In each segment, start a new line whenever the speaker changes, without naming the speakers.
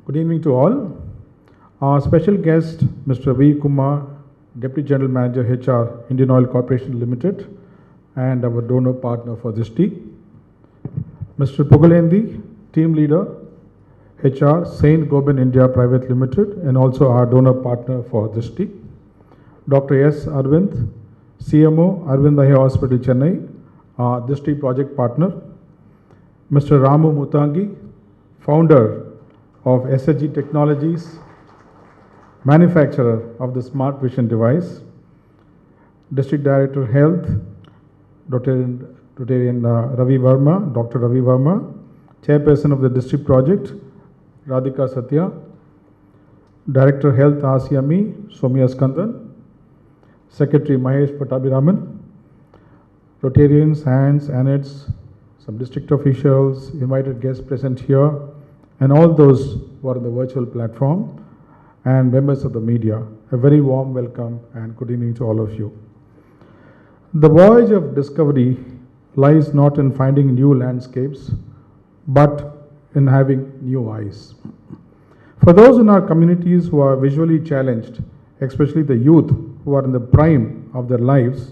Good evening to all. Our special guest, Mr. V. Kumar, Deputy General Manager HR, Indian Oil Corporation Limited, and our donor partner for Drishti. Mr. Pugalendi, Team Leader, HR, Saint Gobain India Private Limited, and also our donor partner for Drishti. Dr. S. Arvind, CMO, Arvind Eye Hospital, Chennai, our Drishti project partner. Mr. Ramu Mutangi, founder of SSG Technologies, manufacturer of the Smart Vision device. District Director Health, Dr. Ravi Verma, Dr. Ravi Verma, Chairperson of the District Project, Radhika Satya, Director Health RCME, Somya Skandan, Secretary Mahesh Pattabhiraman, Rotarians, hands, Annets, some district officials, invited guests present here, and all those who are on the virtual platform, and members of the media. A very warm welcome and good evening to all of you. The voyage of discovery lies not in finding new landscapes, but in having new eyes. For those in our communities who are visually challenged, especially the youth who are in the prime of their lives,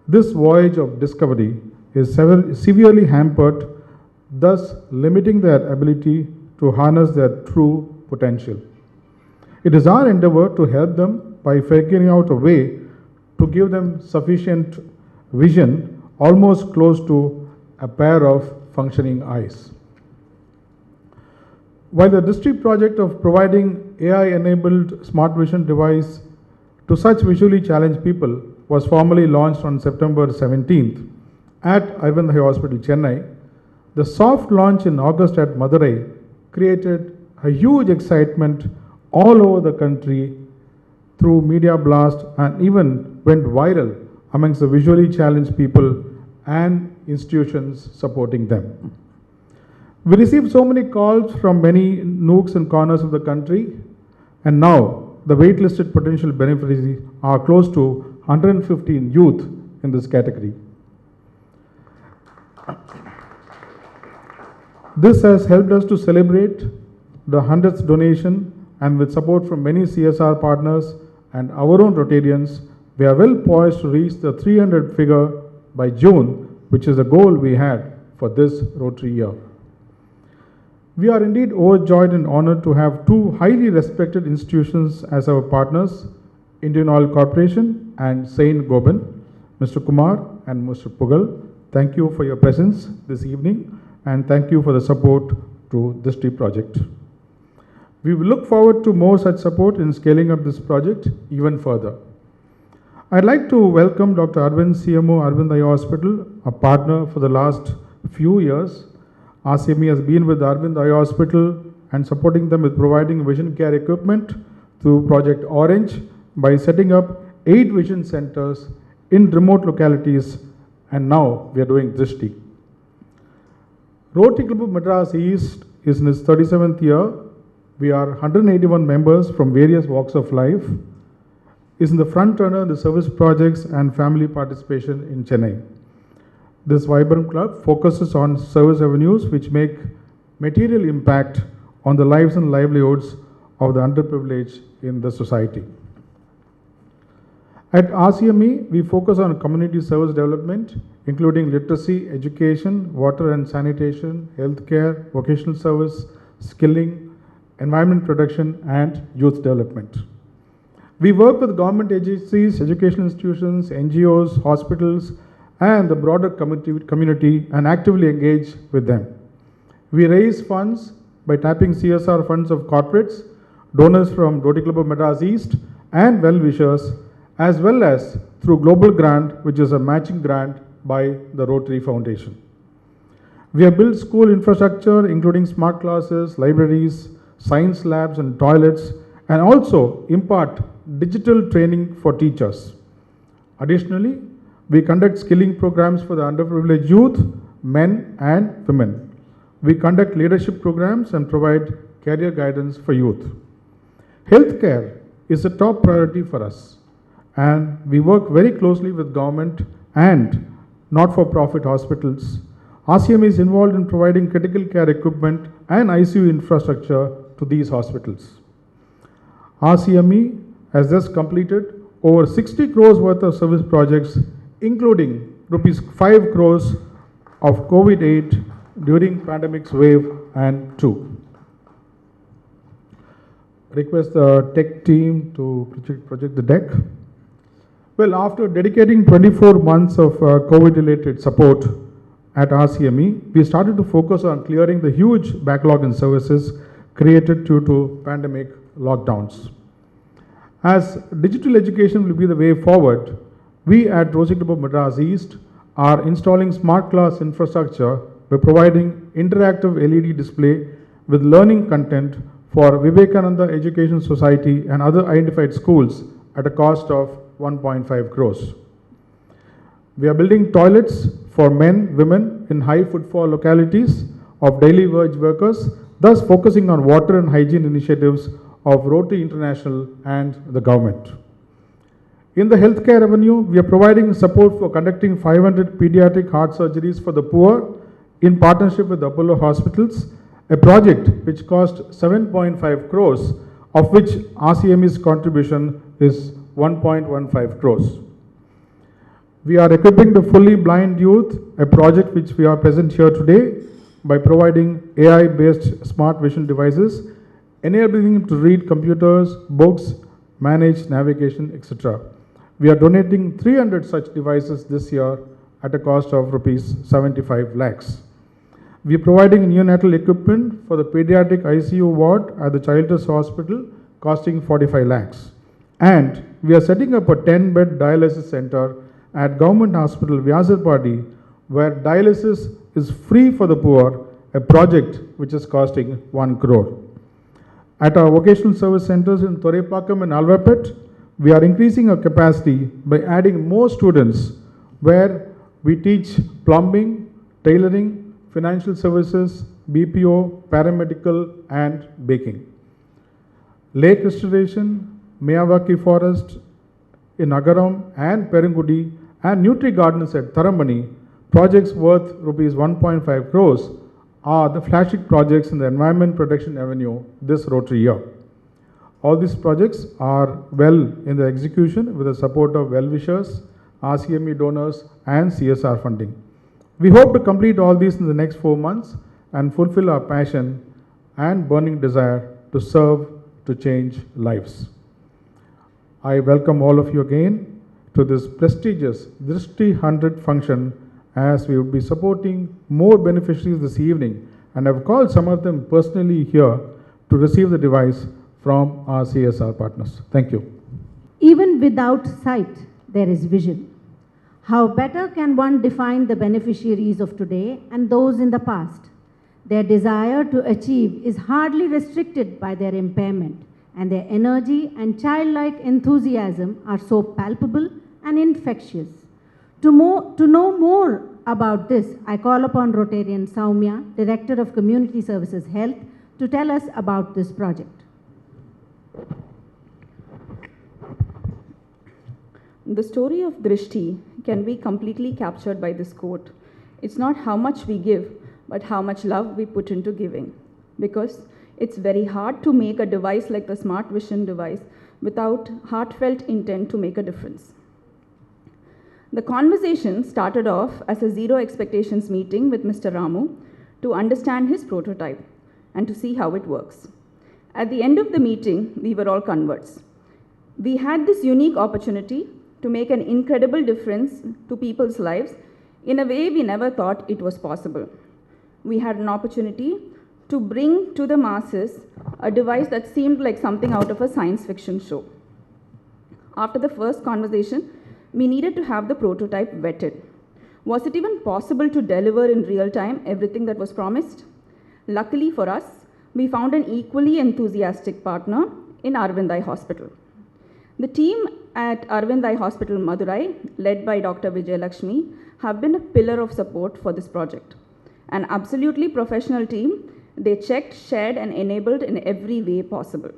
this voyage of discovery is severely hampered, thus limiting their ability to harness their true potential. It is our endeavor to help them by figuring out a way to give them sufficient vision, almost close to a pair of functioning eyes. While the district project of providing AI-enabled smart vision device to such visually challenged people was formally launched on September 17th at Arvind Eye Hospital, Chennai, the soft launch in August at Madurai created a huge excitement all over the country through media blast and even went viral amongst the visually challenged people and institutions supporting them. We received so many calls from many nooks and corners of the country, and now the waitlisted potential beneficiaries are close to 115 youth in this category. This has helped us to celebrate the 100th donation, and with support from many CSR partners and our own Rotarians, we are well poised to reach the 300 figure by June, which is the goal we had for this Rotary year. We are indeed overjoyed and honored to have two highly respected institutions as our partners, Indian Oil Corporation and Saint Gobain. Mr. Kumar and Mr. Pugal, thank you for your presence this evening, and thank you for the support to this Drishti project. We will look forward to more such support in scaling up this project even further. I'd like to welcome Dr. Arvind, CMO, Arvind Eye Hospital, a partner for the last few years. RCME has been with Arvind Eye Hospital and supporting them with providing vision care equipment through Project Orange by setting up 8 vision centers in remote localities, and now we are doing Drishti. Rotary Club of Madras East is in its 37th year. We are 181 members from various walks of life, is in the front runner in the service projects and family participation in Chennai. This vibrant club focuses on service avenues which make material impact on the lives and livelihoods of the underprivileged in the society. At RCME, we focus on community service development, including literacy, education, water and sanitation, healthcare, vocational service, skilling, environment protection, and youth development. We work with government agencies, educational institutions, NGOs, hospitals, and the broader community and actively engage with them. We raise funds by tapping CSR funds of corporates, donors from Rotary Club of Madras East, and well-wishers, as well as through Global Grant, which is a matching grant by the Rotary Foundation. We have built school infrastructure, including smart classes, libraries, science labs, and toilets, and also impart digital training for teachers. Additionally, we conduct skilling programs for the underprivileged youth, men and women. We conduct leadership programs and provide career guidance for youth. Healthcare is a top priority for us, and we work very closely with government and not-for-profit hospitals. RCM is involved in providing critical care equipment and ICU infrastructure to these hospitals. RCME has just completed over 60 crores worth of service projects, including rupees 5 crores of COVID aid during pandemic's wave and 2. Request the tech team to project the deck. Well, after dedicating 24 months of COVID-related support at RCME, we started to focus on clearing the huge backlog in services created due to pandemic lockdowns. As digital education will be the way forward, we at Rotary Madras East are installing smart class infrastructure by providing interactive LED display with learning content for Vivekananda Education Society and other identified schools at a cost of 1.5 crores. We are building toilets for men, women in high footfall localities of daily wage workers, thus focusing on water and hygiene initiatives of Rotary International and the government. In the healthcare avenue, we are providing support for conducting 500 pediatric heart surgeries for the poor in partnership with Apollo Hospitals, a project which cost 7.5 crores, of which RCME's contribution is 1.15 crores. We are equipping the fully blind youth, a project which we are present here today, by providing AI-based smart vision devices, enabling them to read computers, books, manage navigation, etc. We are donating 300 such devices this year at a cost of rupees 75 lakhs. We are providing neonatal equipment for the pediatric ICU ward at the Children's Hospital costing 45 lakhs. And we are setting up a 10-bed dialysis center at Government Hospital Vyasarpadi, where dialysis is free for the poor, a project which is costing 1 crore. At our vocational service centers in Thorepakam and Alvapet, we are increasing our capacity by adding more students, where we teach plumbing, tailoring, financial services, BPO, paramedical, and baking. Lake restoration, Miyawaki Forest in Nagaram and Perungudi, and Nutri Gardens at Tharamani, projects worth rupees 1.5 crores, are the flagship projects in the Environment Protection Avenue this Rotary year. All these projects are well in the execution with the support of well-wishers, RCME donors, and CSR funding. We hope to complete all these in the next 4 months and fulfill our passion and burning desire to serve, to change lives. I welcome all of you again to this prestigious Drishti 100 function, as we will be supporting more beneficiaries this evening, and I've called some of them personally here to receive the device from our CSR partners. Thank you.
Even without sight, there is vision. How better can one define the beneficiaries of today and those in the past? Their desire to achieve is hardly restricted by their impairment, and their energy and childlike enthusiasm are so palpable and infectious. To know more about this, I call upon Rotarian Soumya, Director of Community Services Health, to tell us about this project.
The story of Drishti can be completely captured by this quote. It's not how much we give, but how much love we put into giving. Because it's very hard to make a device like the Smart Vision device without heartfelt intent to make a difference. The conversation started off as a zero expectations meeting with Mr. Ramu to understand his prototype and to see how it works. At the end of the meeting, we were all converts. We had this unique opportunity to make an incredible difference to people's lives in a way we never thought it was possible. We had an opportunity to bring to the masses a device that seemed like something out of a science fiction show. After the first conversation, we needed to have the prototype vetted. Was it even possible to deliver in real time everything that was promised? Luckily for us, we found an equally enthusiastic partner in Arvindai Hospital. The team at Arvindai Hospital Madurai, led by Dr. Vijay Lakshmi, have been a pillar of support for this project. An absolutely professional team, they checked, shared, and enabled in every way possible.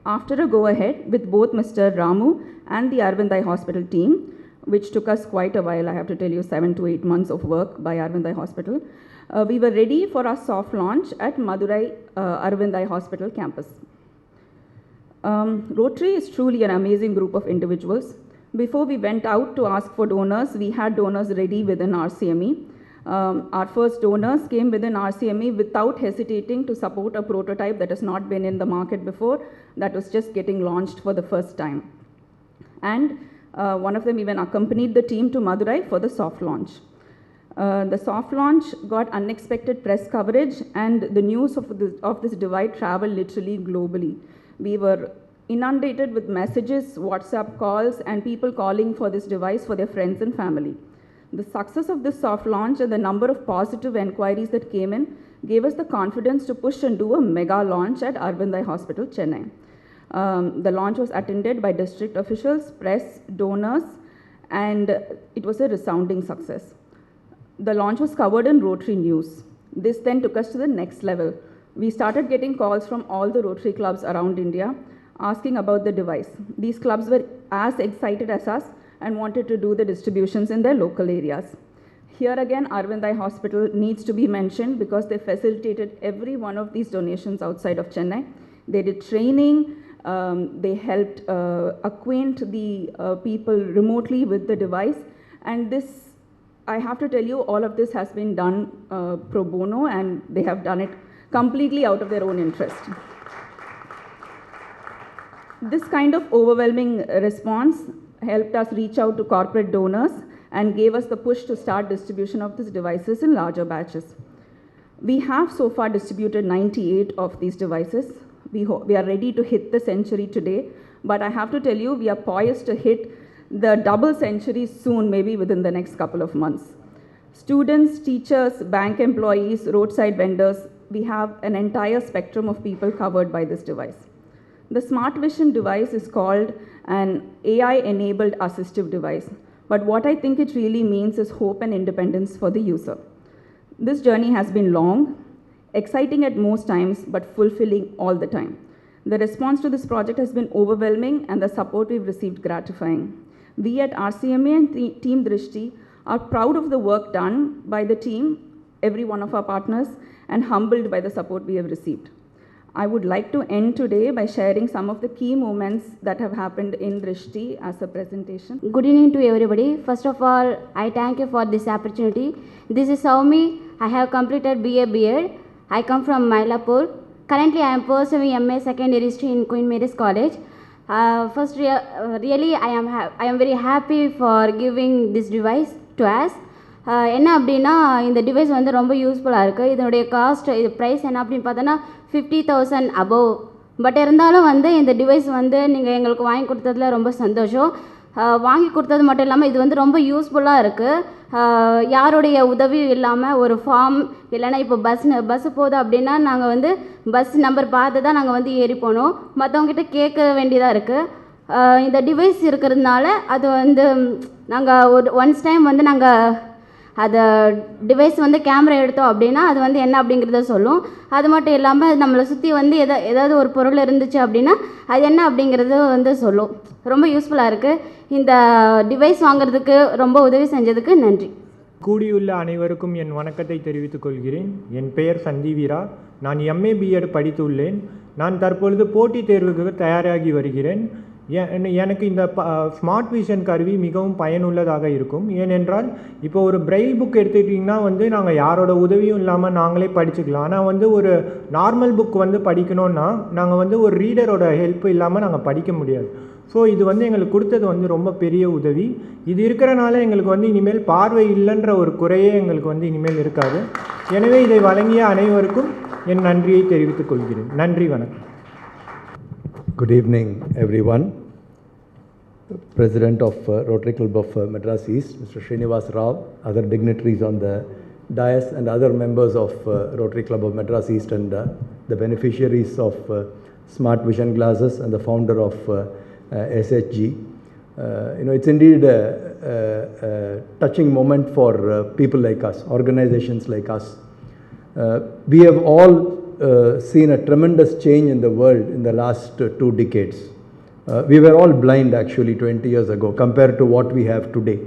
After a go-ahead with both Mr. Ramu and the Arvindai Hospital team, which took us quite a while, I have to tell you, 7 to 8 months of work by Arvind Eye Hospital. We were ready for our soft launch at Madurai Arvind Eye Hospital campus. Rotary is truly an amazing group of individuals. Before we went out to ask for donors, we had donors ready within RCME. Our first donors came within RCME without hesitating to support a prototype that has not been in the market before, that was just getting launched for the first time. And one of them even accompanied the team to Madurai for the soft launch. The soft launch got unexpected press coverage, and the news of this device traveled literally globally. We were inundated with messages, WhatsApp calls, and people calling for this device for their friends and family. The success of this soft launch and the number of positive enquiries that came in gave us the confidence to push and do a mega launch at Arvind Eye Hospital, Chennai. The launch was attended by district officials, press, donors, and it was a resounding success. The launch was covered in Rotary News. This then took us to the next level. We started getting calls from all the Rotary clubs around India asking about the device. These clubs were as excited as us and wanted to do the distributions in their local areas. Here again, Arvind Eye Hospital needs to be mentioned because they facilitated every one of these donations outside of Chennai. They did training, they helped acquaint the people remotely with the device, and this, I have to tell you, all of this has been done pro bono, and they have done it completely out of their own interest. This kind of overwhelming response helped us reach out to corporate donors and gave us the push to start distribution of these devices in larger batches. We have so far distributed 98 of these devices. We are ready to hit the century today, but I have to tell you, we are poised to hit the double century soon, maybe within the next couple of months. Students, teachers, bank employees, roadside vendors, we have an entire spectrum of people covered by this device. The Smart Vision device is called an AI-enabled assistive device, but what I think it really means is hope and independence for the user. This journey has been long, exciting at most times, but fulfilling all the time. The response to this project has been overwhelming, and the support we've received gratifying. We at RCMA and Team Drishti are proud of the work done by the team, every one of our partners, and humbled by the support we have received. I would like to end today by sharing some of the key moments that have happened in Drishti as a presentation.
Good evening to everybody. First of all, I thank you for this opportunity. This is Saumi. I have completed BA B.Ed. I come from Mylapore. Currently, I am pursuing MA Secondary History in Queen Mary's College. Really, I am very happy for giving this device to us. என்ன அப்படின்னா இந்த device வந்து ரொம்ப யூஸ்ஃபுல்லாக இருக்குது. இதனுடைய cost, இது price என்ன அப்படின்னு பார்த்தோன்னா 50,000 above. பட் இருந்தாலும் வந்து இந்த டிவைஸ் வந்து நீங்கள் எங்களுக்கு வாங்கி கொடுத்ததுல ரொம்ப சந்தோஷம். வாங்கி கொடுத்தது மட்டும் இல்லாமல் இது வந்து ரொம்ப யூஸ்ஃபுல்லாக இருக்குது. யாருடைய உதவியும் இல்லாமல் ஒரு ஃபார்ம் இல்லைன்னா இப்போ பஸ்ஸு போகுது அப்படின்னா நாங்கள் வந்து பஸ் நம்பர் பார்த்து தான் நாங்கள் வந்து ஏறி போனோம். மற்றவங்ககிட்ட கேட்க வேண்டியதாக இருக்குது. இந்த டிவைஸ் இருக்கிறதுனால அது வந்து நாங்கள் ஒரு ஒன்ஸ் டைம் வந்து நாங்கள் அதை டிவைஸ் வந்து கேமரா எடுத்தோம் அப்படின்னா அது வந்து என்ன அப்படிங்கிறத சொல்லும். அது மட்டும் இல்லாமல் நம்மளை சுற்றி வந்து ஏதாவது ஒரு பொருள் இருந்துச்சு அப்படின்னா அது என்ன அப்படிங்கிறது வந்து சொல்லும். ரொம்ப யூஸ்ஃபுல்லாக இருக்குது. இந்த டிவைஸ் வாங்குறதுக்கு ரொம்ப உதவி செஞ்சதுக்கு நன்றி.
கூடியுள்ள அனைவருக்கும் என் வணக்கத்தை தெரிவித்துக் கொள்கிறேன். என் பெயர் சந்தீவீரா. நான் MA B.Ed படித்துள்ளேன். நான் தற்பொழுது போட்டித் தேர்வுக்கு தயாராகி வருகிறேன். எனக்கு இந்த ஸ்மார்ட் விஷன் கருவி மிகவும் பயனுள்ளதாக இருக்கும். ஏனென்றால் இப்போ ஒரு பிரெயில் புக் எடுத்துக்கிட்டிங்கன்னா வந்து நாங்கள் யாரோட உதவியும் இல்லாமல் நாங்களே படிச்சுக்கலாம். ஆனால் வந்து ஒரு நார்மல் புக் வந்து படிக்கணும்னா நாங்கள் வந்து ஒரு ரீடரோட ஹெல்ப் இல்லாமல் நாங்கள் படிக்க முடியாது. ஸோ இது வந்து எங்களுக்கு கொடுத்தது வந்து ரொம்ப பெரிய உதவி. இது இருக்கிறனால எங்களுக்கு வந்து இனிமேல் பார்வை இல்லைன்ற ஒரு குறையே எங்களுக்கு வந்து இனிமேல் இருக்காது. எனவே இதை வழங்கிய அனைவருக்கும் என் நன்றியை தெரிவித்துக் கொள்கிறேன். நன்றி, வணக்கம்.
Good evening, everyone. President of Rotary Club of Madras East, Mr. Srinivas Rao, other dignitaries on the dais and other members of Rotary Club of Madras East, and the beneficiaries of Smart Vision glasses and the founder of SHG. It's indeed a touching moment for people like us, organizations like us. We have all seen a tremendous change in the world in the last 2 decades. We were all blind actually 20 years ago compared to what we have today.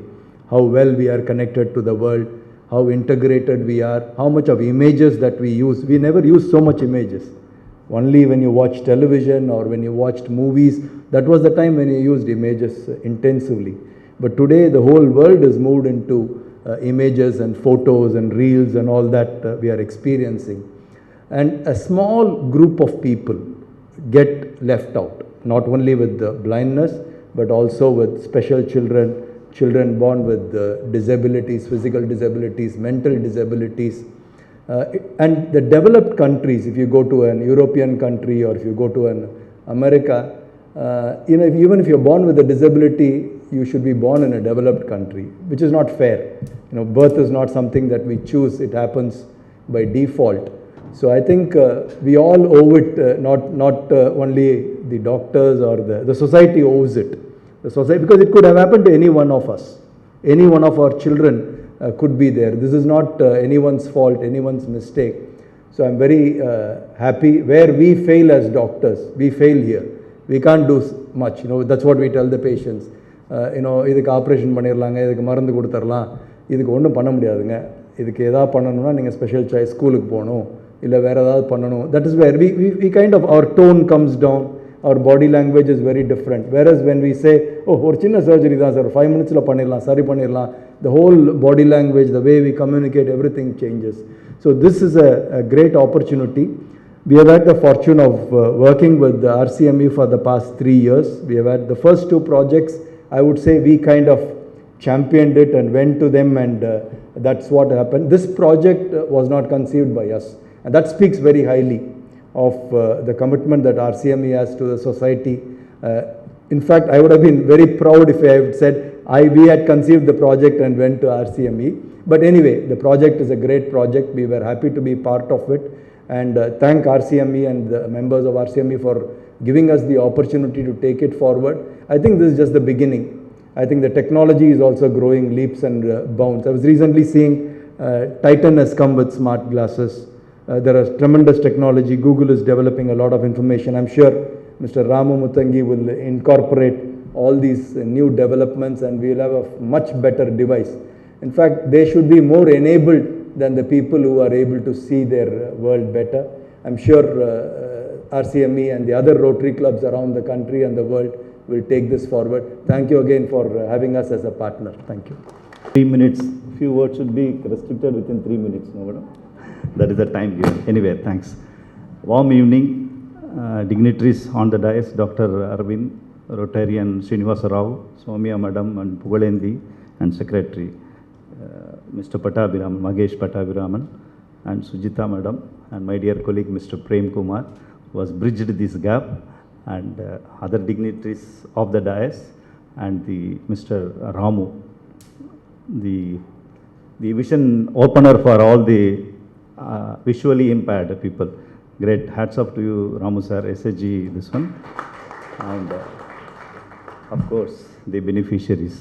How well we are connected to the world, how integrated we are, how much of images that we use. We never used so much images. Only when you watch television or when you watched movies, that was the time when you used images intensively. But today the whole world is moved into images and photos and reels and all that we are experiencing. And a small group of people get left out, not only with the blindness, but also with special children, children born with disabilities, physical disabilities, mental disabilities. And the developed countries, if you go to an European country or if you go to an America, even if you're born with a disability, you should be born in a developed country, which is not fair. Birth is not something that we choose, it happens by default. So I think we all owe it, not only the doctors or the society owes it. The society, because it could have happened to any one of us. Any one of our children could be there. This is not anyone's fault, anyone's mistake. So I'm very happy. Where we fail as doctors, we fail here. We can't do much. That's what we tell the patients. இதுக்கு operation பண்ணிடலாங்க, இதுக்கு மருந்து கொடுத்துடலாம், இதுக்கு ஒன்றும் பண்ண முடியாதுங்க, இதுக்கு எதாவது பண்ணணும்னா நீங்கள் ஸ்பெஷல் சாய்ஸ் ஸ்கூலுக்கு போகணும், இல்லை வேறு ஏதாவது பண்ணணும். That is where we kind of, our tone comes down, our body language is very different. Whereas when we say, ஒரு சின்ன சர்ஜரி தான் சார், 5 minutes பண்ணிடலாம், சரி பண்ணிடலாம், the whole body language, the way we communicate, everything changes. So this is a great opportunity. We have had the fortune of working with the RCME for the past 3 years. We have had the first 2 projects. I would say we kind of championed it and went to them, and that's what happened. This project was not conceived by us, and that speaks very highly of the commitment that RCME has to the society. In fact, I would have been very proud if I had said we had conceived the project and went to RCME. But anyway, the project is a great project. We were happy to be part of it, and thank RCME and the members of RCME for giving us the opportunity to take it forward. I think this is just the beginning. I think the technology is also growing leaps and bounds. I was recently seeing Titan has come with smart glasses. There is tremendous technology. Google is developing a lot of information. I'm sure Mr. Ramu Muthangi will incorporate all these new developments, and we will have a much better device. In fact, they should be more enabled than the people who are able to see their world better. I'm sure RCME and the other Rotary clubs around the country and the world will take this forward. Thank you again for having us as a partner. Thank you.
3 minutes. Few words should be restricted within 3 minutes. No, madam? That is the time given. Anyway, thanks. Warm evening, dignitaries on the dais, Dr. Arvind, Rotarian Srinivasa Rao, Soumya Madam, and Pugalendi, and Secretary Mr. Pattabhiraman, Magesh Pattabhiraman, and Sujita Madam, and my dear colleague Mr. Prem Kumar, who has bridged this gap, and other dignitaries of the dais, and Mr. Ramu, the vision opener for all the visually impaired people. Great hats off to you, Ramu sir, SHG, this one, and of course the beneficiaries.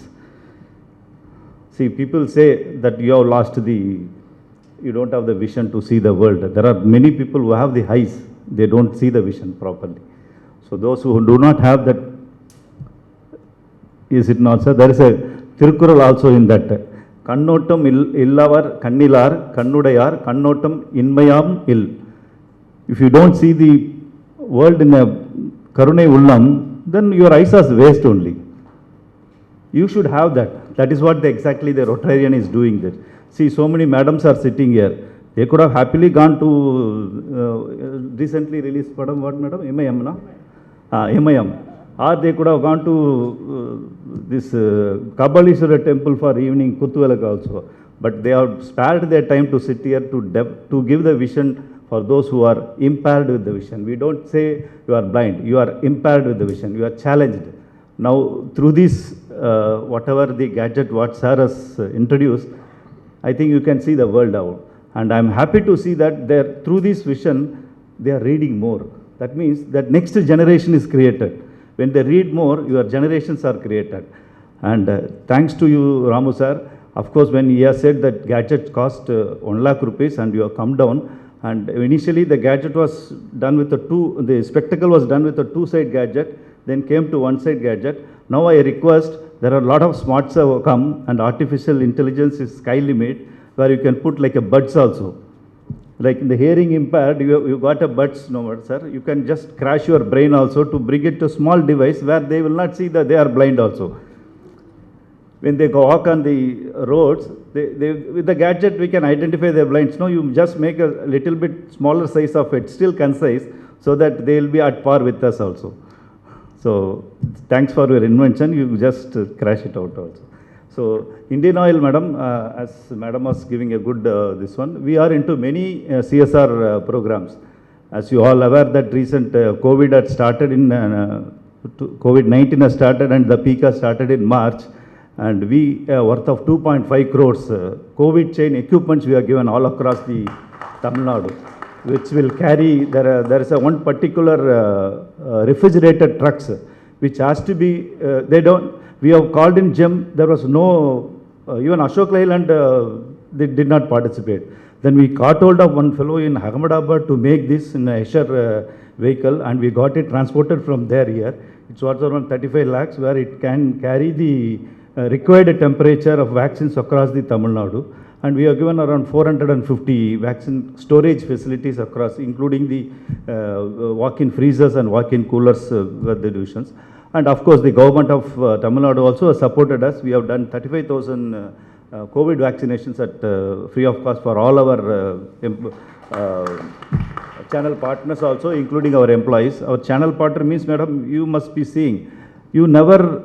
See, people say that you have lost you don't have the vision to see the world. There are many people who have the eyes, they don't see the vision properly. So those who do not have that, is it not, sir? There is a Tirukkural also in that. Kannottam illavar kannilar kannudayar kannottam inmayam ill. If you don't see the world in a karunai ullam, then your eyes are waste only. You should have that. That is what exactly the Rotarian is doing there. See, so many madams are sitting here. They could have happily gone to recently released padam, what madam? MIM, no? MIM. Or they could have gone to this Kabalishwara temple for evening Kuttuvelaka also. But they have spared their time to sit here to give the vision for those who are impaired with the vision. We don't say you are blind, you are impaired with the vision, you are challenged. Now, through this, whatever the gadget what sir has introduced, I think you can see the world out. And I'm happy to see that through this vision, they are reading more. That means that next generation is created. When they read more, your generations are created. And thanks to you, Ramu sir. Of course, when he has said that gadget cost 1 lakh rupees and you have come down, and initially the gadget was done with the spectacle was done with a 2-side gadget. then came to one-side gadget. Now I request, there are a lot of smarts have come, and artificial intelligence is sky limit, where you can put like a buds also. Like in the hearing impaired, you got a buds, no, sir. You can just crash your brain also to bring it to a small device where they will not see that they are blind also. When they go walk on the roads, with the gadget we can identify their blinds. No, you just make a little bit smaller size of it, still concise, so that they will be at par with us also. So thanks for your invention. You just crash it out also. So Indian Oil, madam, as madam was giving a good this one, we are into many CSR programs. As you all aware that recent COVID had started in, COVID-19 has started and the peak has started in March, and we worth of 2.5 crores COVID chain equipments we are given all across the Tamil Nadu, which will carry, there is a one particular refrigerated trucks which has to be, we have called in GEM, there was no, even Ashok Leyland, they did not participate. Then we caught hold of one fellow in Ahmedabad to make this in a Escher vehicle, and we got it transported from there here. It's worth around 35 lakhs, where it can carry the required temperature of vaccines across the Tamil Nadu. And we have given around 450 vaccine storage facilities across, including the walk-in freezers and walk-in coolers were the divisions. And of course, the government of Tamil Nadu also has supported us. We have done 35,000 COVID vaccinations at free of cost for all our channel partners also, including our employees. Our channel partner means, madam, you must be seeing, you never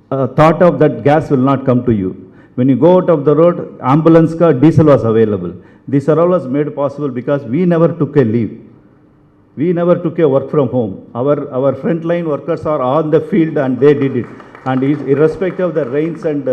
thought of that gas will not come to you. When you go out of the road, ambulance car, diesel was available. These are all was made possible because we never took a leave. We never took a work from home. Our frontline workers are on the field and they did it. And irrespective of the rains and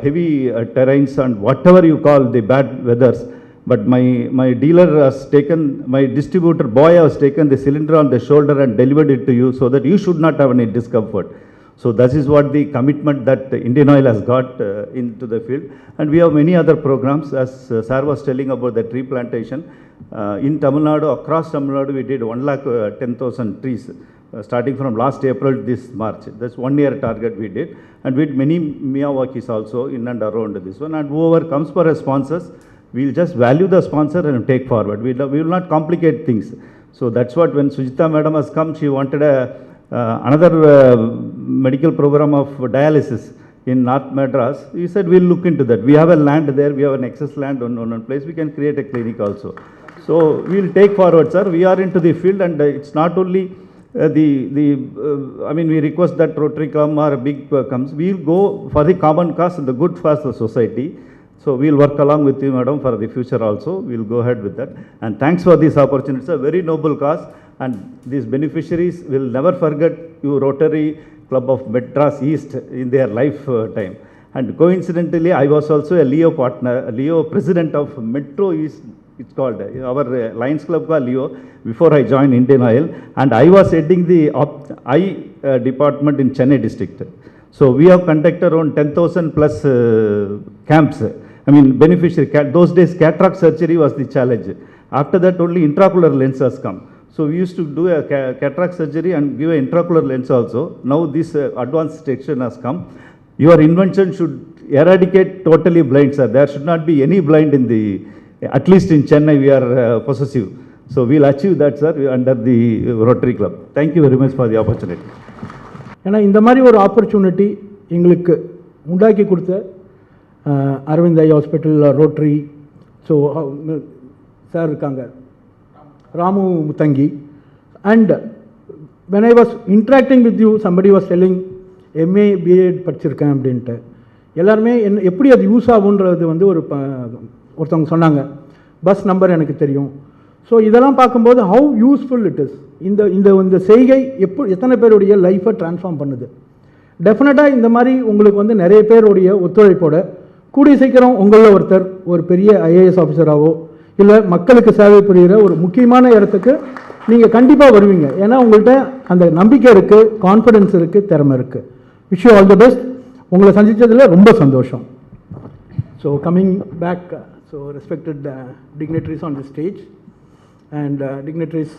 heavy terrains and whatever you call the bad weathers, but my dealer has taken, my distributor boy has taken the cylinder on the shoulder and delivered it to you so that you should not have any discomfort. So that is what the commitment that Indian Oil has got into the field. And we have many other programs, as sir was telling about the tree plantation. In Tamil Nadu, across Tamil Nadu, we did 1,10,000 trees, starting from last April this March. That's 1 year target we did. And we did many Miyawakis also in and around this one. And whoever comes for a sponsors, we'll just value the sponsor and take forward. We will not complicate things. So that's what when Sujita madam has come, she wanted another medical program of dialysis in North Madras. We said we'll look into that. We have a land there, we have an excess land on one place, we can create a clinic also. So we'll take forward, sir. We are into the field, and it's not only I mean, we request that Rotary come or a big comes. We'll go for the common cause and the good for the society. So we'll work along with you, madam, for the future also. We'll go ahead with that. And thanks for this opportunity. It's a very noble cause. And these beneficiaries will never forget you, Rotary Club of Madras East, in their lifetime. And coincidentally, I was also a Leo partner, a Leo president of Metro East, it's called, our Lions Club called Leo, before I joined Indian Oil. And I was heading the eye department in Chennai district. So we have conducted around 10,000 plus camps. I mean, beneficiary, those days cataract surgery was the challenge. After that, only intraocular lens has come. So we used to do a cataract surgery and give an intraocular lens also. Now this advanced section has come. Your invention should eradicate totally blind, sir. There should not be any blind in the, at least in Chennai we are possessive. So we'll achieve that, sir, under the Rotary Club. Thank you very much for the opportunity.
ஏன்னா இந்த மாதிரி ஒரு opportunity எங்களுக்கு உண்டாக்கி கொடுத்த Aravind eye hospital, rotary, so sir இருக்காங்க, Ramu Mutangi. And when I was interacting with you, somebody was telling MA, BA படிச்சிருக்கேன் அப்படின்ட்டு. எல்லாருமே எப்படி அது யூஸ் ஆகுன்றது வந்து ஒருத்தவங்க சொன்னாங்க. பஸ் நம்பர் எனக்கு தெரியும். ஸோ இதெல்லாம் பார்க்கும்போது ஹவு யூஸ்ஃபுல் இட் இஸ். இந்த செய்கை எத்தனை பேருடைய லைஃப்பை ட்ரான்ஸ்ஃபார்ம் பண்ணுது. டெஃபினட்டாக இந்த மாதிரி உங்களுக்கு வந்து நிறைய பேருடைய ஒத்துழைப்போட கூடிய சீக்கிரம் உங்களில் ஒருத்தர் ஒரு பெரிய IAS ஆஃபீஸராகவோ இல்லை மக்களுக்கு சேவை புரிகிற ஒரு முக்கியமான இடத்துக்கு நீங்கள் கண்டிப்பாக வருவீங்க. ஏன்னா உங்கள்கிட்ட அந்த நம்பிக்கை இருக்குது, கான்ஃபிடென்ஸ் இருக்குது, திறமை இருக்குது. Wish you all the best. உங்களை சந்தித்ததில் ரொம்ப சந்தோஷம். So coming back, so respected dignitaries on the stage and dignitaries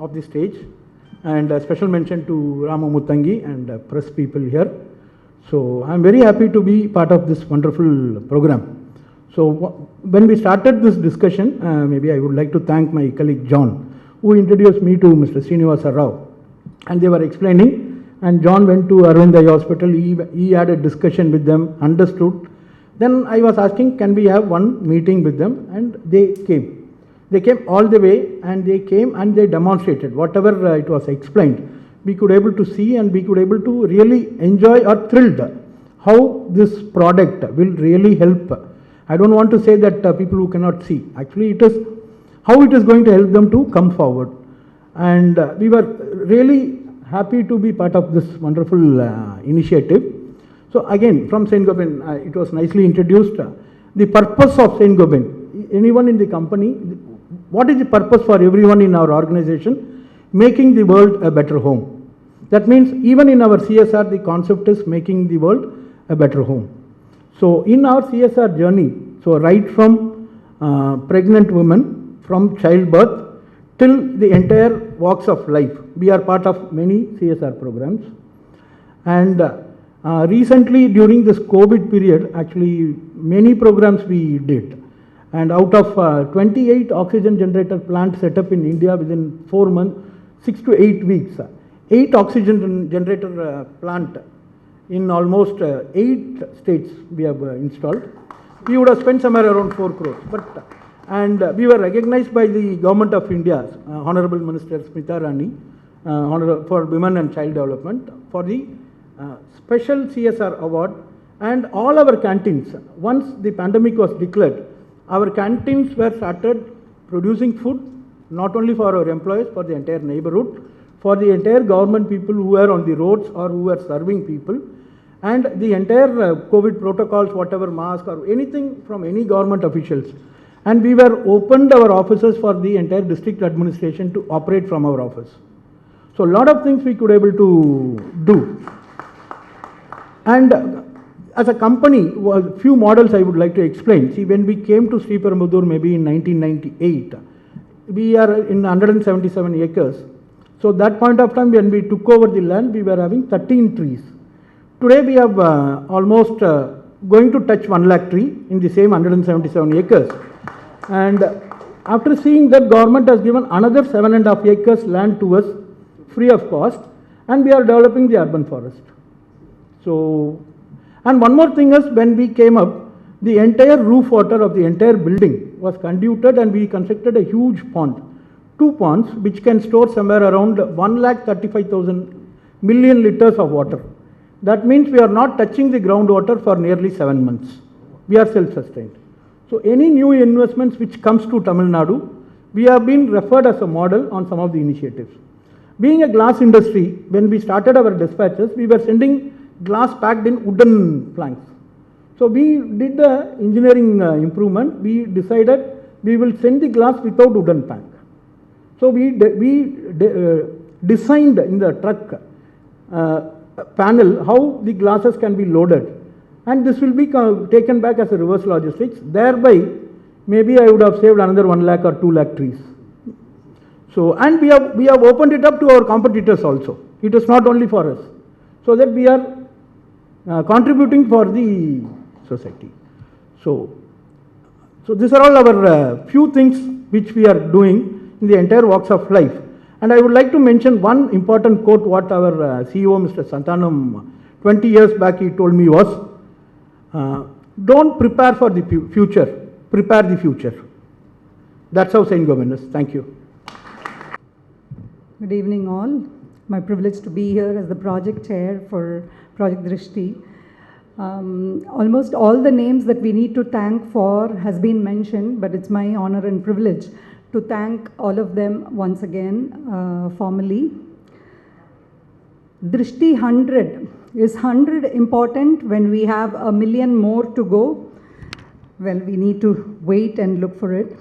of the stage, and a special mention to Ramu Muttangi and press people here. So I'm very happy to be part of this wonderful program. So when we started this discussion, maybe I would like to thank my colleague John, who introduced me to Mr. Srinivasa Rao, and they were explaining, and John went to Arvind Eye Hospital, he had a discussion with them, understood. Then I was asking, can we have one meeting with them, and they came. They came all the way, and they came and they demonstrated whatever it was explained. We could able to see, and we could able to really enjoy or thrilled how this product will really help. I don't want to say that people who cannot see, actually it is how it is going to help them to come forward. And we were really happy to be part of this wonderful initiative. So again, from St. Gobain, it was nicely introduced. The purpose of St. Gobain, anyone in the company, what is the purpose for everyone in our organization? Making the world a better home. That means even in our CSR, the concept is making the world a better home. So in our CSR journey, so right from pregnant women, from childbirth till the entire walks of life, we are part of many CSR programs. And recently during this COVID period, actually many programs we did. And out of 28 oxygen generator plants set up in India within 4 months, 6 to 8 weeks, 8 oxygen generator plant in almost 8 states we have installed. We would have spent somewhere around 4 crores. And we were recognized by the Government of India, Honorable Minister Smita Rani, for Women and Child Development, for the special CSR award. And all our canteens, once the pandemic was declared, our canteens were started producing food, not only for our employees, for the entire neighborhood, for the entire government people who were on the roads or who were serving people, and the entire COVID protocols, whatever mask or anything from any government officials. And we were opened our offices for the entire district administration to operate from our office. So a lot of things we could able to do. And as a company, a few models I would like to explain. See, when we came to Sriperumbudur maybe in 1998, we are in 177 acres. So that point of time when we took over the land, we were having 13 trees. Today we have almost going to touch 1 lakh tree in the same 177 acres. And after seeing that, government has given another 7.5 acres land to us free of cost, and we are developing the urban forest. So, and one more thing is, when we came up, the entire roof water of the entire building was conducted, and we constructed a huge pond, 2 ponds which can store somewhere around 1,35,000 million liters of water. That means we are not touching the groundwater for nearly 7 months. We are self-sustained. So any new investments which comes to Tamil Nadu, we have been referred as a model on some of the initiatives. Being a glass industry, when we started our dispatches, we were sending glass packed in wooden planks. So we did the engineering improvement. We decided we will send the glass without wooden plank. So we designed in the truck panel how the glasses can be loaded, and this will be taken back as a reverse logistics. Thereby, maybe I would have saved another 1 lakh or 2 lakh trees. So, and we have opened it up to our competitors also. It is not only for us, so that we are contributing for the society. So these are all our few things which we are doing in the entire walks of life. And I would like to mention one important quote what our CEO Mr. Santanam 20 years back he told me was, don't prepare for the future, prepare the future. That's how St. Gobain is. Thank you.
Good evening all. My privilege to be here as the project chair for Project Drishti. Almost all the names that we need to thank for has been mentioned, but it's my honor and privilege to thank all of them once again formally. Drishti 100. Is 100 important when we have 1 million more to go? Well, we need to wait and look for it.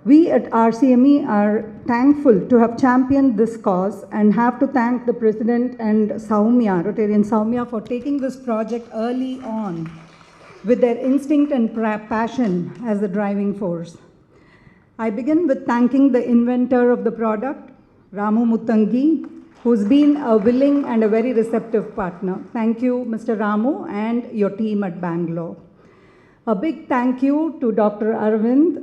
We at RCME are thankful to have championed this cause and have to thank the President and Saumya, Rotarian Saumya, for taking this project early on with their instinct and passion as the driving force. I begin with thanking the inventor of the product, Ramu Muttangi, who's been a willing and a very receptive partner. Thank you, Mr. Ramu, and your team at Bangalore. A big thank you to Dr. Arvind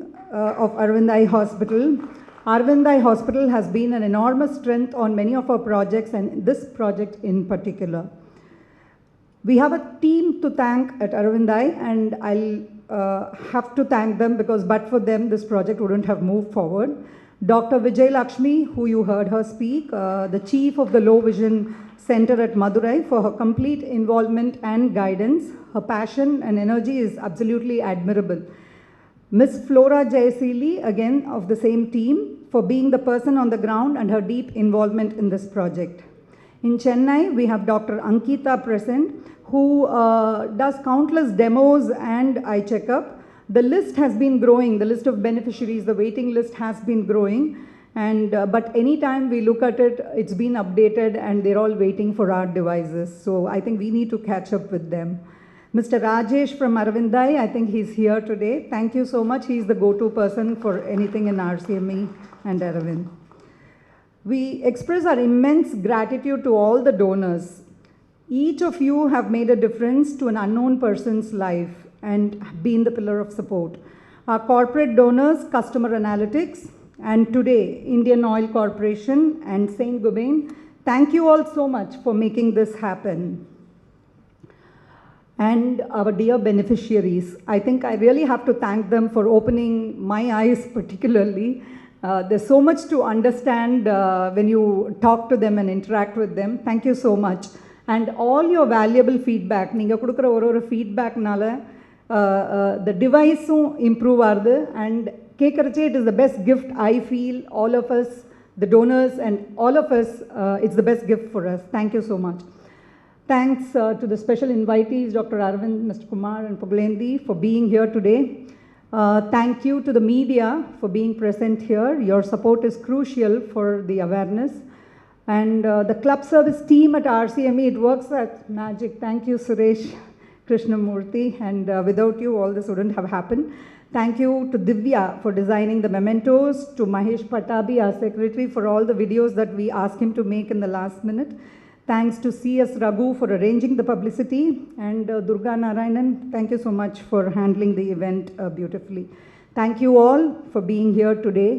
of Arvind Eye Hospital. Arvind Eye Hospital has been an enormous strength on many of our projects, and this project in particular. We have a team to thank at Arvind Eye, and I'll have to thank them because but for them, this project wouldn't have moved forward. Dr. Vijay Lakshmi, who you heard her speak, the chief of the Low Vision Center at Madurai, for her complete involvement and guidance. Her passion and energy is absolutely admirable. Ms. Flora Jayasili, again of the same team, for being the person on the ground and her deep involvement in this project. In Chennai, we have Dr. Ankita present, who does countless demos and eye checkup. The list has been growing, the list of beneficiaries, the waiting list has been growing, and but anytime we look at it, it's been updated and they're all waiting for our devices. So I think we need to catch up with them. Mr. Rajesh from Arvind Eye, I think he's here today. Thank you so much. He's the go-to person for anything in RCME and Arvind. We express our immense gratitude to all the donors. Each of you have made a difference to an unknown person's life and been the pillar of support. Our corporate donors, Customer Analytics, and today, Indian Oil Corporation and Saint Gobain, thank you all so much for making this happen. And our dear beneficiaries, I think I really have to thank them for opening my eyes particularly. There's so much to understand when you talk to them and interact with them. Thank you so much. And all your valuable feedback, நீங்க கொடுக்குற ஒரு feedbackனால the device improve ஆகுது, and கேட்கறச்சே it is the best gift I feel, all of us, the donors and all of us, it's the best gift for us. Thank you so much. Thanks to the special invitees, Dr. Arvind, Mr. Kumar and Pugulendi, for being here today. Thank you to the media for being present here. Your support is crucial for the awareness. And the club service team at RCME, it works at magic. Thank you, Suresh Krishnamurthy. And without you, all this wouldn't have happened. Thank you to Divya for designing the mementos, to Mahesh Patabi, our secretary, for all the videos that we asked him to make in the last minute. Thanks to C.S. Raghu for arranging the publicity, and Durga Narayanan, thank you so much for handling the event beautifully. Thank you all for being here today.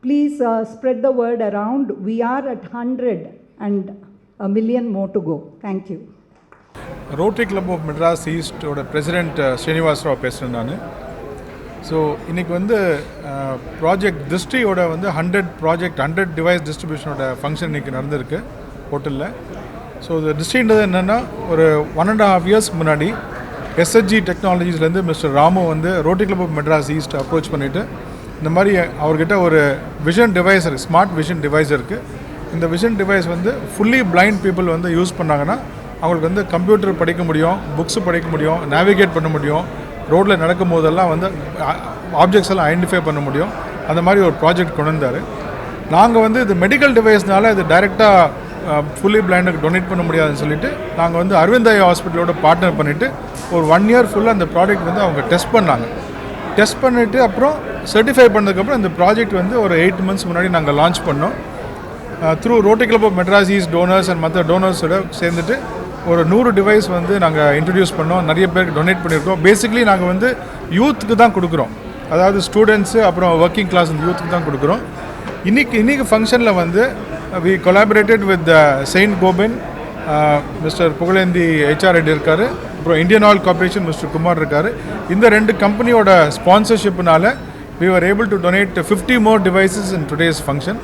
Please spread the word around. We are at 100 and a million more to go. Thank you.
Rotary Club of Madras East President Srinivas Rao பேசுகிறேன் நான். So இன்றைக்கி வந்து project திருஷ்டியோட வந்து 100 device டிஸ்ட்ரிபியூஷனோட function இன்றைக்கி நடந்திருக்கு ஹோட்டலில். So இது டிஸ்ட்ரின்றது என்னென்னா, ஒரு 1.5 இயர்ஸ் முன்னாடி எஸ்எஸ்ஜி டெக்னாலஜிஸ்லேருந்து மிஸ்டர் ராமு வந்து rotary club of Madras east approach பண்ணிவிட்டு, இந்த மாதிரி அவர்கிட்ட ஒரு விஷன் டிவைஸ் இருக்குது, ஸ்மார்ட் விஷன் டிவைஸ் இருக்குது. இந்த விஷன் டிவைஸ் வந்து ஃபுல்லி பிளைண்ட் பீப்புள் வந்து யூஸ் பண்ணாங்கன்னா அவங்களுக்கு வந்து கம்ப்யூட்டர் படிக்க முடியும், புக்ஸு படிக்க முடியும், நேவிகேட் பண்ண முடியும், ரோட்டில் நடக்கும் போதெல்லாம் வந்து ஆப்ஜெக்ட்ஸ் எல்லாம் ஐடென்டிஃபை பண்ண முடியும். அந்த மாதிரி ஒரு ப்ராஜெக்ட் கொண்டு வந்தார். நாங்கள் வந்து இது மெடிக்கல் டிவைஸ்னால இது டைரெக்டாக ஃபுல்லி பிளைண்டுக்கு டொனேட் பண்ண முடியாதுன்னு சொல்லிட்டு நாங்கள் வந்து அரவிந்த் ஐ ஹாஸ்பிட்டலோட பார்ட்னர் பண்ணிவிட்டு ஒரு 1 இயர் ஃபுல்லாக அந்த ப்ராஜெக்ட் வந்து அவங்க டெஸ்ட் பண்ணாங்க. டெஸ்ட் பண்ணிவிட்டு அப்புறம் சர்டிஃபை பண்ணதுக்கப்புறம் இந்த ப்ராஜெக்ட் வந்து ஒரு 8 months முன்னாடி நாங்கள் லான்ச் பண்ணோம். Through rotary club of Madras east donors and மற்ற டோனர்ஸோட சேர்ந்துட்டு ஒரு 100 டிவைஸ் வந்து நாங்கள் இன்ட்ரடியூஸ் பண்ணோம். நிறைய பேருக்கு டொனேட் பண்ணியிருக்கோம். பேசிக்லி நாங்கள் வந்து யூத்துக்கு தான் கொடுக்குறோம், அதாவது ஸ்டூடெண்ட்ஸு அப்புறம் ஒர்க்கிங் கிளாஸ் யூத்துக்கு தான் கொடுக்குறோம். இன்றைக்கி ஃபங்க்ஷனில் வந்து we collaborated with Saint Gobain, Mr. Pugulendi HR head இருக்காரு, அப்புறம் Indian oil corporation mister Kumar இருக்காரு. இந்த 2 கம்பெனியோட ஸ்பான்சர்ஷிப்னால we were able to donate 50 more devices in today's function.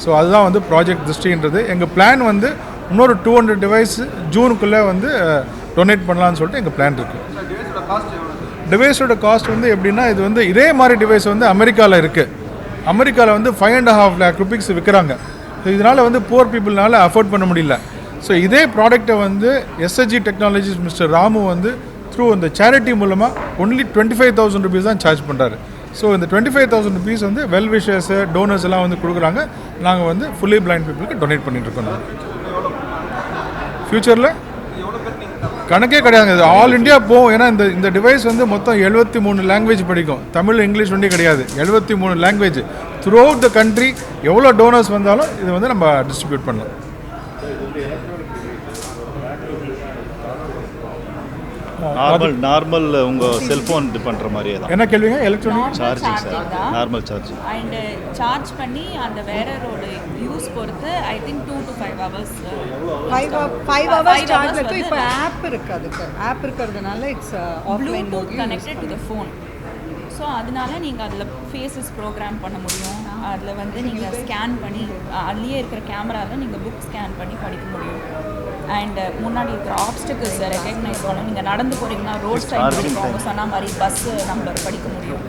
So அதுதான் வந்து ப்ராஜெக்ட் திருஷ்டின்றது. எங்கள் பிளான் வந்து இன்னொரு 200 டிவைஸ் ஜூனுக்குள்ளே வந்து டொனேட் பண்ணலான்னு சொல்லிட்டு எங்கள் பிளான் இருக்குது. டிவைஸோட காஸ்ட் வந்து எப்படின்னா, இது வந்து இதே மாதிரி டிவைஸ் வந்து அமெரிக்காவில் இருக்குது. அமெரிக்காவில் வந்து 5.5 lakh rupees விற்கிறாங்க. ஸோ இதனால் வந்து புவர் பீப்புள்னால அஃபோர்ட் பண்ண முடியல. ஸோ இதே ப்ராடக்டை வந்து எஸ்எஸ்ஜி டெக்னாலஜிஸ் மிஸ்டர் ராமு வந்து த்ரூ அந்த சேரிட்டி மூலமாக ஒன்லி 25,000 rupees தான் சார்ஜ் பண்ணுறாரு. ஸோ இந்த 25,000 rupees வந்து வெல் விஷர்ஸு டோனர்ஸ் எல்லாம் வந்து கொடுக்குறாங்க. நாங்கள் வந்து ஃபுல்லி பிளைண்ட் பீப்புளுக்கு டொனேட் பண்ணிகிட்ருக்கோம். ஃப்யூச்சரில் கணக்கே கிடையாது, இது ஆல் இண்டியா போகும். ஏன்னா இந்த டிவைஸ் வந்து மொத்தம் 73 லாங்குவேஜ் படிக்கும். தமிழ் இங்கிலீஷ் ஒன்றே கிடையாது, 73 language through out the country. எவ்வளோ டோனர்ஸ் வந்தாலும் இது வந்து நம்ம டிஸ்ட்ரிபியூட் பண்ணலாம்.
நார்மல் உங்கள் செல்ஃபோன் இது பண்ணுற மாதிரியே தான்.
என்ன கேள்விங்க? Electronic
charging sir, normal charge.
And charge பண்ணி அந்த வேரோட யூஸ் பொறுத்து I think 2 to 5 hours
5 hours charge இருக்கு. இப்போ ஆப் இருக்கு, அதுக்கு ஆப் இருக்கிறதுனால it's offline
Bluetooth connected to the phone. So அதனால நீங்கள் அதில் ஃபேஸஸ் ப்ரோக்ராம் பண்ண முடியும். அதில் வந்து நீங்கள் ஸ்கேன் பண்ணி அதுலேயே இருக்கிற கேமராவில் நீங்கள் புக் ஸ்கேன் பண்ணி படிக்க முடியும். அண்ட் முன்னாடி இருக்கிற ஆப்ஸ்டிக்கல்ஸை ரெக்கக்னைஸ் பண்ண நீங்கள் நடந்து போகிறீங்கன்னா ரோட் சைடு அவங்க சொன்ன மாதிரி பஸ்ஸு நம்பர் படிக்க முடியும்.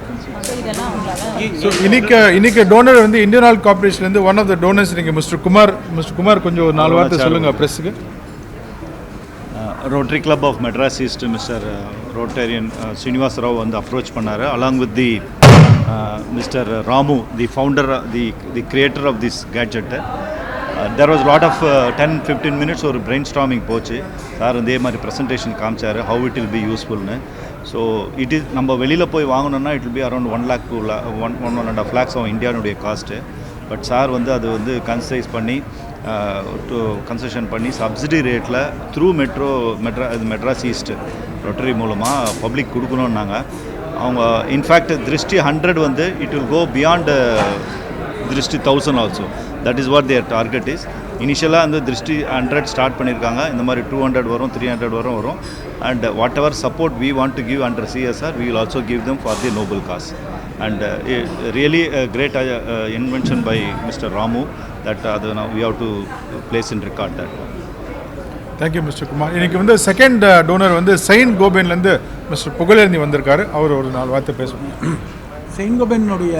ஸோ இதெல்லாம் உங்களால்
இன்னைக்கு டோனர் வந்து இந்தியன் ஆயில் கார்பரேஷன்லேருந்து ஒன் ஆஃப் த டோனர்ஸ் நீங்கள் மிஸ்டர் குமார் கொஞ்சம் ஒரு 4 வார்த்தை சொல்லுங்கள் ப்ரெஸ்ஸுக்கு.
Rotary Club of Madras East, Mr. Rotarian Srinivas Rao வந்து அப்ரோச் பண்ணார், along with the Mr. Ramu, the founder, the creator of this gadget. There was a lot of 10-15 minutes ஒரு brainstorming போச்சு. சார் இதே மாதிரி ப்ரெசன்டேஷன் காமிச்சார், how it will be usefulனு. So it is நம்ம வெளியில் போய் வாங்கணுன்னா it will be around 1 lakh to 1.5 lakhs ஆகும் இந்தியானுடைய காஸ்ட்டு. பட் சார் வந்து அது வந்து கன்சைஸ் பண்ணி கன்செஷன் பண்ணி சப்சிடி ரேட்டில் த்ரூ மெட்ராஸ் ஈஸ்ட் ரொட்டரி மூலமாக பப்ளிக் கொடுக்கணுன்னாங்க. அவங்க இன்ஃபேக்ட் திருஷ்டி 100 வந்து it will go beyond Drishti 1000 also. That is what their target is. இனிஷியலாக வந்து திருஷ்டி 100 ஸ்டார்ட் பண்ணியிருக்காங்க. இந்த மாதிரி 200 வரும், 300 வரும். And whatever support we want to give under CSR we will also give them for the noble cause. And really a great invention by Mr. Ramu that now we have to place in record that.
Thank you Mr. Kumar. இன்னைக்கு வந்து second toner வந்து Saint கோபேன்லேருந்து mister Pugazhendhi வந்திருக்காரு. அவர் ஒரு 4 வார்த்தை பேசுவோம்.
Saint கோபேனுடைய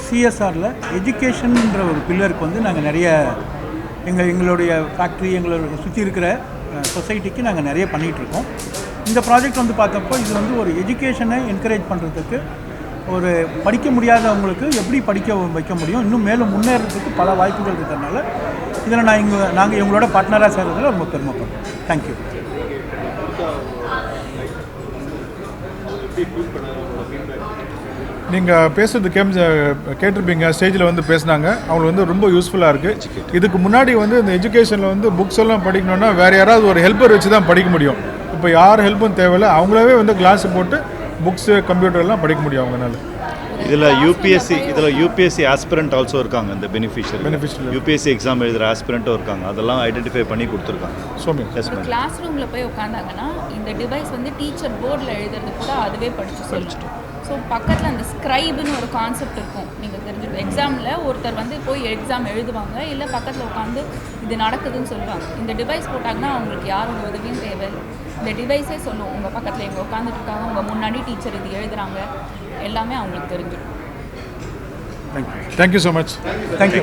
CSRல எஜுகேஷன்ன்ற ஒரு பில்லருக்கு வந்து நாங்கள் நிறைய எங்களுடைய ஃபேக்ட்ரி எங்களோட சுற்றி இருக்கிற சொசைட்டிக்கு நாங்கள் நிறைய பண்ணிகிட்ருக்கோம். இந்த ப்ராஜெக்ட் வந்து பார்த்தப்போ இது வந்து ஒரு எஜுகேஷனை என்கரேஜ் பண்ணுறதுக்கு, ஒரு படிக்க முடியாதவங்களுக்கு எப்படி படிக்க வைக்க முடியும், இன்னும் மேலும் முன்னேறதுக்கு பல வாய்ப்புகள் இருக்கிறதுனால இதில் நாங்கள் இவங்களோட பார்ட்னராக சேர்றதுல ரொம்ப பெருமைப்படுறோம். தேங்க்யூ.
நீங்கள் பேசுறது கேட்டிருப்பீங்க, ஸ்டேஜில் வந்து பேசினாங்க. அவங்களுக்கு வந்து ரொம்ப யூஸ்ஃபுல்லாக இருக்குது. இதுக்கு முன்னாடி வந்து இந்த எஜுகேஷனில் வந்து புக்ஸ் எல்லாம் படிக்கணுன்னா வேறு யாராவது ஒரு ஹெல்ப்பர் வச்சு தான் படிக்க முடியும். இப்போ யார் ஹெல்ப்பும் தேவையில்லை, அவங்களாவே வந்து கிளாஸ் போட்டு புக்ஸு கம்ப்யூட்டர்லாம் படிக்க முடியும் அவங்கனால.
இதில் யூபிஎஸ்சி ஆஸ்பிரண்ட் ஆல்சோ இருக்காங்க. இந்த பெனிஃபிஷியரி யூபிஎஸ்சி எக்ஸாம் எழுதுகிற ஆஸ்பிரண்ட்டும் இருக்காங்க. அதெல்லாம் ஐடென்டிஃபை பண்ணி கொடுத்துருக்காங்க.
கிளாஸ் ரூமில் போய் உட்காந்தாங்கன்னா இந்த டிவைஸ் வந்து டீச்சர் போர்டில் எழுதுறது கூட அதுவே படிச்சுட்டு. ஸோ பக்கத்தில் அந்த ஸ்க்ரைப்னு ஒரு கான்செப்ட் இருக்கும், நீங்கள் தெரிஞ்சுக்கணும். எக்ஸாமில் ஒருத்தர் வந்து போய் எக்ஸாம் எழுதுவாங்க, இல்லை பக்கத்தில் உட்காந்து இது நடக்குதுன்னு சொல்லுவாங்க. இந்த டிவைஸ் போட்டாங்கன்னா அவங்களுக்கு யாரோட உதவியும் தேவை. இந்த டிவைஸே சொல்லும் உங்கள் பக்கத்தில் எங்கே உட்காந்துட்டு இருக்காங்க, உங்கள் முன்னாடி டீச்சர் இது எழுதுகிறாங்க, எல்லாமே அவங்களுக்கு தெரிஞ்சிடும்.
Thank you so much. தேங்க்யூ.